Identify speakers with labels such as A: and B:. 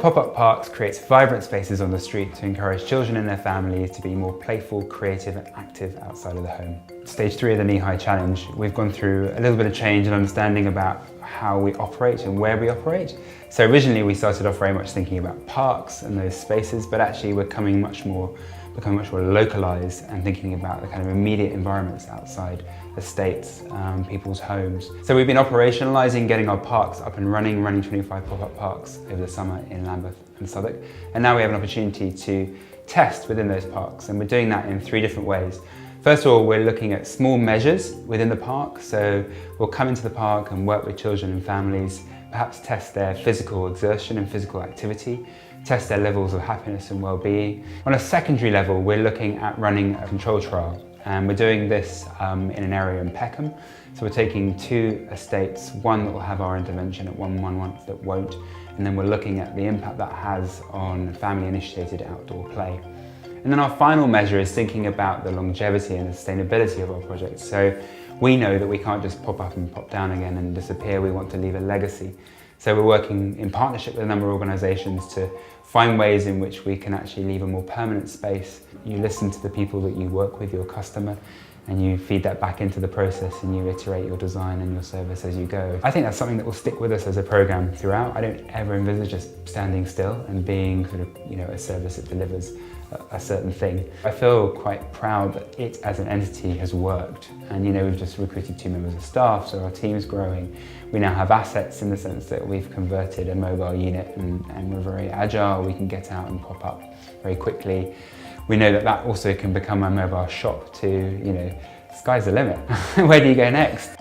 A: Pop-up parks creates vibrant spaces on the street to encourage children and their families to be more playful, creative and active outside of the home. Stage 3 of the Knee High Challenge, we've gone through a little bit of change and understanding about how we operate and where we operate. So originally we started off very much thinking about parks and those spaces, but actually we're becoming much more localised and thinking about the kind of immediate environments outside estates, people's homes. So we've been operationalising getting our parks up and running 25 pop-up parks over the summer in Lambeth and Southwark. And now we have an opportunity to test within those parks, and we're doing that in 3 different ways. First of all, we're looking at small measures within the park. So we'll come into the park and work with children and families, perhaps test their physical exertion and physical activity, test their levels of happiness and well-being. On a secondary level, we're looking at running a control trial, and we're doing this in an area in Peckham. So we're taking 2 estates, one that will have our intervention at one that won't, and then we're looking at the impact that has on family-initiated outdoor play. And then our final measure is thinking about the longevity and the sustainability of our projects. So we know that we can't just pop up and pop down again and disappear. We want to leave a legacy. So we're working in partnership with a number of organisations to find ways in which we can actually leave a more permanent space. You listen to the people that you work with, your customer, and you feed that back into the process and you iterate your design and your service as you go. I think that's something that will stick with us as a programme throughout. I don't ever envisage us standing still and being sort of, a service that delivers a certain thing. I feel quite proud that it as an entity has worked, and we've just recruited 2 members of staff, so our team's growing. We now have assets in the sense that we've converted a mobile unit and we're very agile. We can get out and pop up very quickly. We know that also can become a mobile shop to, sky's the limit. Where do you go next?